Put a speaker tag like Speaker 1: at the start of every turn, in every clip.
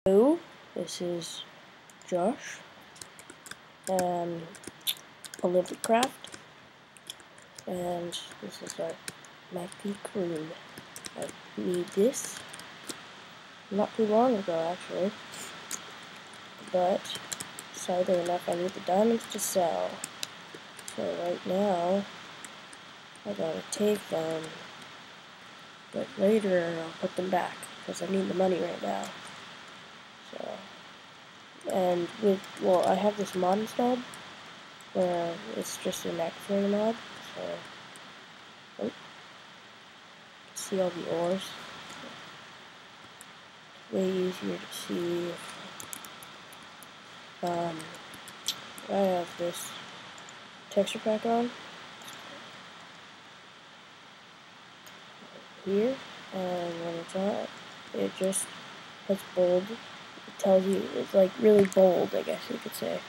Speaker 1: Hello, this is Josh, Olympic Craft, and this is my peak room. I made this not too long ago, actually, but sadly enough, I need the diamonds to sell. So right now, I gotta take them, but later I'll put them back because I need the money right now. So. And I have this mod installed where it's just an X-ray mod, so see all the ores. Way easier to see. I have this texture pack on here, and when it's on, it just has bold. It tells you it's like really bold, I guess you could say.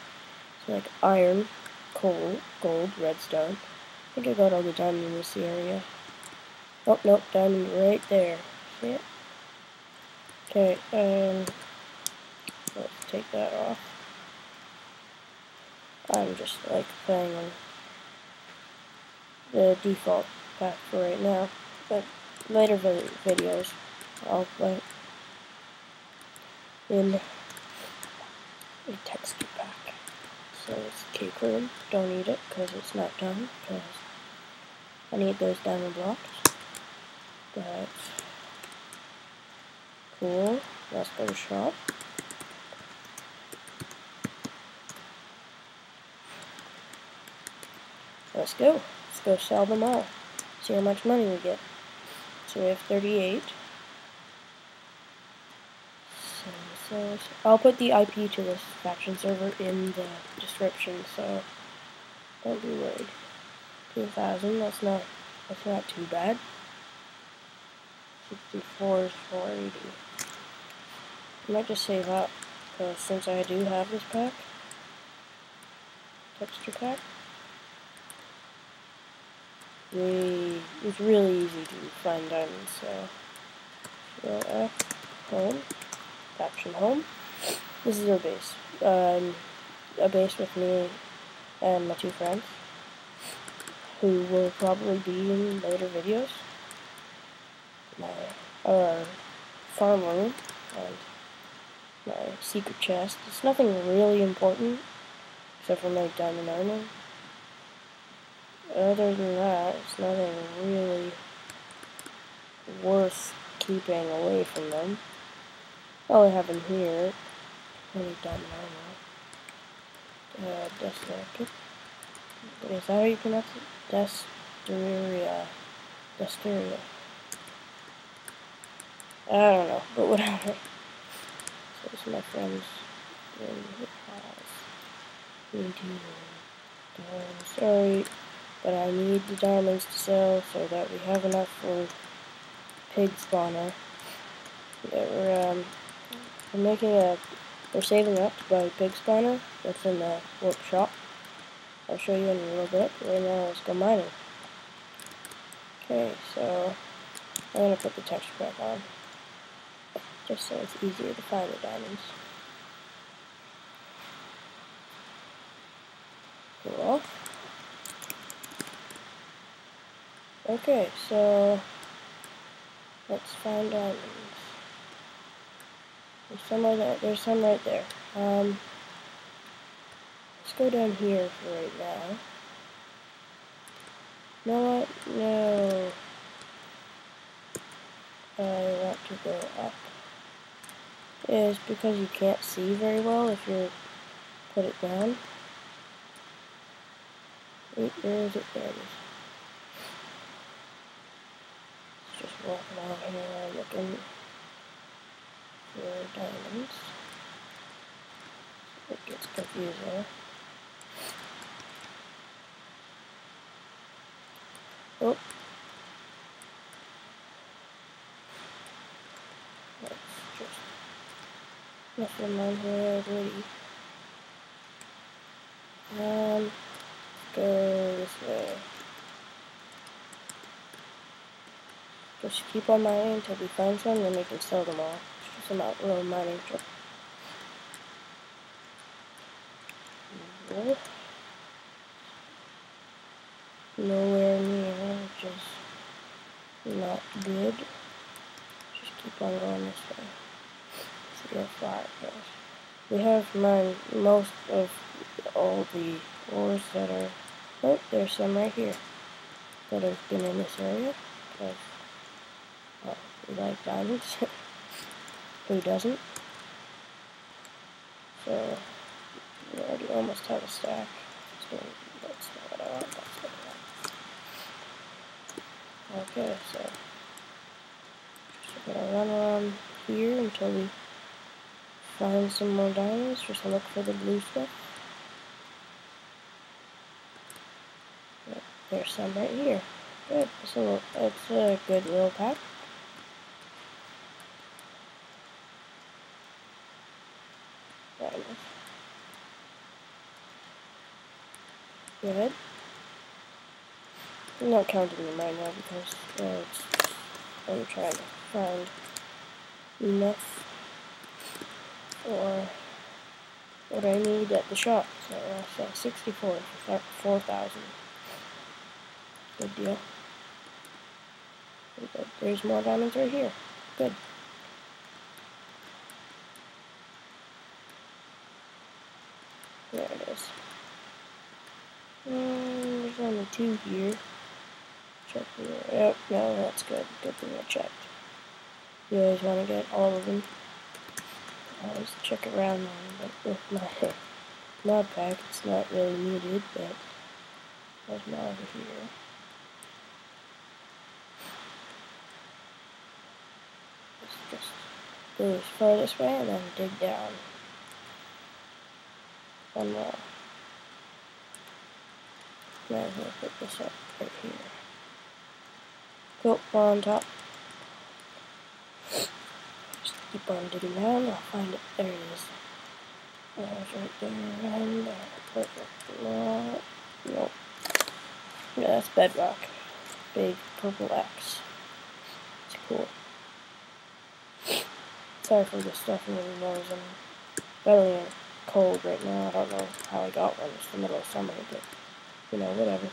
Speaker 1: So like iron, coal, gold, redstone. I think I got all the diamond in this area. Oh nope, diamond right there. See it? Okay, let's take that off. I'm just like playing on the default pack for right now, but later videos I'll play in a texture pack. So it's cake room. Don't need it because it's not done, because I need those diamond blocks. But cool. Let's go to shop. Let's go. Let's go sell them all. See how much money we get. So we have 38. So I'll put the IP to this faction server in the description, so don't be worried. 2,000, that's not too bad. 64 is 480. I might just save up, because since I do have this pack, texture pack, it's really easy to find diamonds, so F, home, faction home. This is our base. A base with me and my two friends, who will probably be in later videos. My farm room and my secret chest. It's nothing really important, except for my diamond armor. Other than that, it's nothing really worth keeping away from them. All I have in here, only diamond armor. Is that how you pronounce it? Desteria. I don't know, but whatever. So this is my friend's in his house. Sorry, but I need the diamonds to sell so that we have enough for pig spawner. Yeah, we're saving up to buy a pig spawner. That's in the workshop. I'll show you in a little bit. Right now, let's go mining. Okay, so I'm gonna put the texture pack on, just so it's easier to find the diamonds. Cool. Okay, so let's find diamonds. There's some right there. There's some right there. Let's go down here for right now. You know what? No. I want to go up. It's because you can't see very well if you put it down. Wait, where is it? There it is. It's just walking out here looking for diamonds. It gets confusing. Oh. Let's just nothing on here already. Go this way. Just keep on mining until we find some, then we can sell them all. It's just a little mining trip. people. Nowhere near, which is not good. Just keep on going this way. See how far it goes. We have mined most of all the ores that are... Oh, there's some right here that have been in this area. Because, well, we like diamonds. Who doesn't? So, we already almost have a stack. That's not what I want. That's what I want. Okay, so just gonna run around here until we find some more diamonds. Just look for the blue stuff. Yep, there's some right here. Good. So it's a good little pack. Diamonds. Good. I'm not counting them right now because I'm trying to find enough for what I need at the shop. So 64 for 4,000. Good deal. Good. There's more diamonds right here. Good. There it is. There's only 2 here. Check here. Yep, no, that's good. Good thing I checked. You always want to get all of them. I always check around them, but with my mod pack, it's not really needed, but there's more over here. Let's just go as far this way and then dig down. One more. Now I'm going to put this up right here. Cool, we're on top. Just keep on digging down, I'll find it. There it is. There's right there and there. Perfect. No, nope. Yeah, that's bedrock. Big purple X. It's cool. Sorry for the stuff in the nose. I'm really cold right now. I don't know how I got one. It's the middle of summer, but you know, whatever.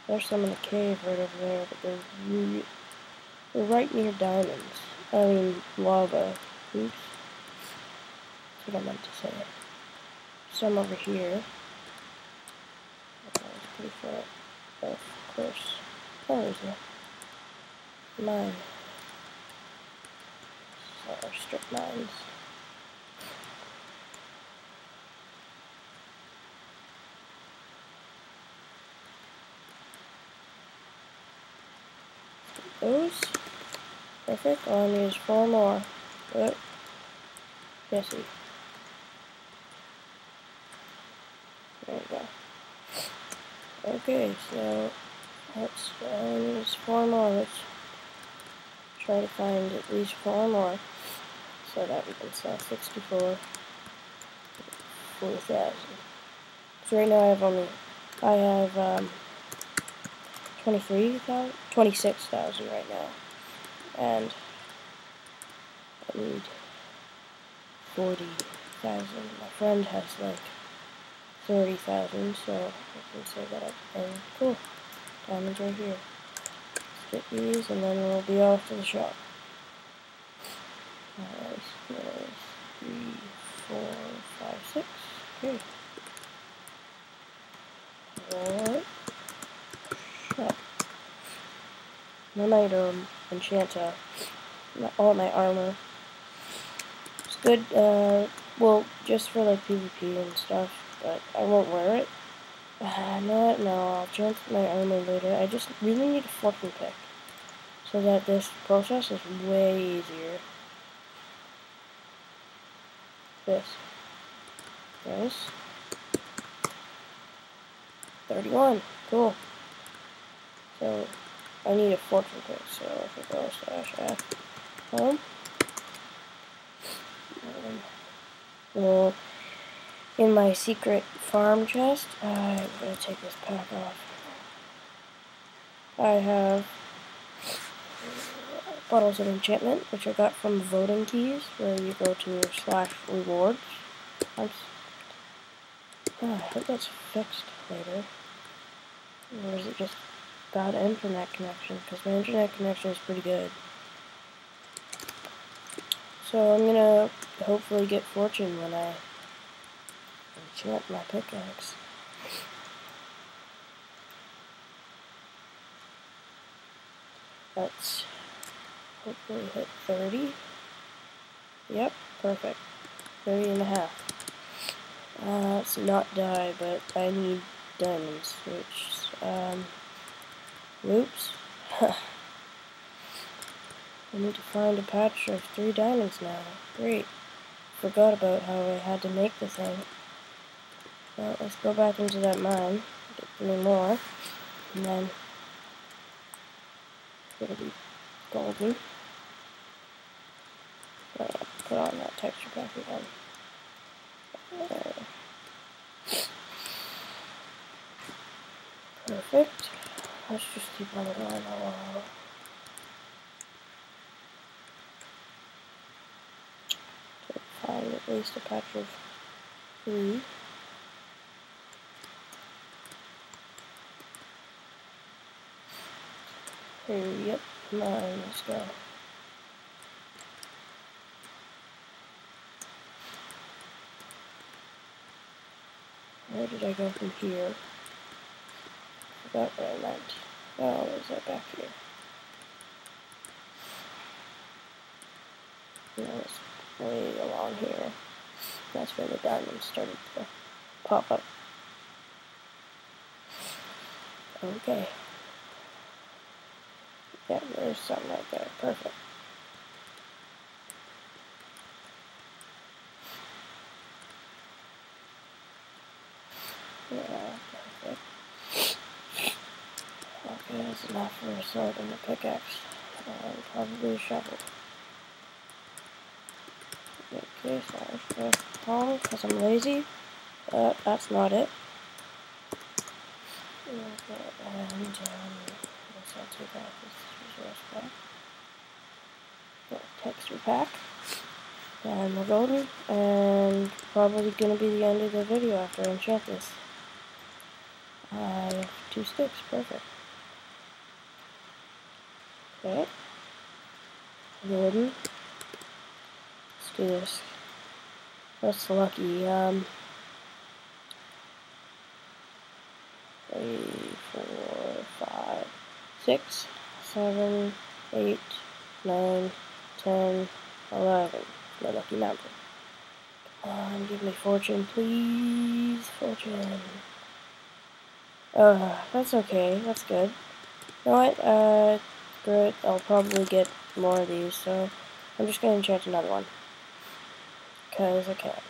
Speaker 1: There's some in the cave right over there, but they're right near diamonds. I mean, lava. Oops. That's what I meant to say. Some over here. That was pretty far. Of course. Oh, there's a mine. So, strip mines. Those. Perfect. All I need is 4 more. But, Jesse. There we go. Okay, so let's need 4 more. Let's try to find at least 4 more so that we can sell 64 4,000. So right now I have 26,000 right now, and I need 40,000. My friend has like 30,000, so I can say that. And cool, diamonds right here. Let's get these, and then we'll be off to the shop. There's 3, 4, 5, 6. Okay. Alright. Shop. I might enchant all my armor. It's good, well, just for like PvP and stuff, but I won't wear it. No, I'll enchant my armor later. I just really need a fortune pick so that this process is way easier. This. 31. Cool. So I need a fortune pick, so if it goes /f home. Well, in my secret farm chest, I'm gonna take this pack off. I have bottles of enchantment, which I got from voting keys, where you go to /rewards. I hope that's fixed later. Or is it just bad internet connection? Because my internet connection is pretty good. So I'm gonna hopefully get fortune when I enchant my pickaxe. Let's hopefully hit 30. Yep, perfect. 30 and a half. Let's not die, but I need diamonds, which, whoops. I need to find a patch of 3 diamonds now. Great. Forgot about how I had to make the thing. Well, let's go back into that mine, get 3 more, and then it'll be golden. Put on that texture pack again. Perfect. Let's just keep on going along. To find at least a patch of 3. Yep, 9, let's go. Where did I go from here? Forgot what I meant. Oh, is that back here? No, it's way along here. That's where the diamonds started to pop up. Okay. Yeah, there's something right there. Perfect. Yeah, perfect. Okay, that's enough for a sword and a pickaxe. And probably a shovel. Okay, so I'm just gonna fall because I'm lazy. That's not it. Okay, and guess I'll take out this resource pack. Got a texture pack. And we're golden, and probably gonna be the end of the video after I enchant this. I have 2 sticks, perfect. Okay. Golden. Let's do this. That's lucky. 3, 4, 5, 6, 7, 8, 9, 10, 11. My lucky number. Come on, give me fortune, please. Fortune. That's okay. That's good. You know what? Good. I'll probably get more of these, so I'm just gonna enchant another one. Because I can.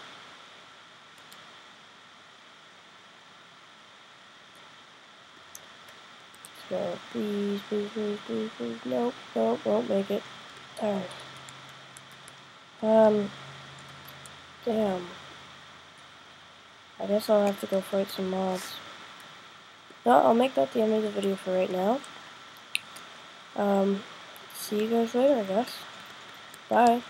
Speaker 1: So, please, please, please, please, please. Nope, nope, won't make it. Darn. Damn. I guess I'll have to go fight some mobs. No, I'll make that the end of the video for right now. See you guys later, I guess. Bye.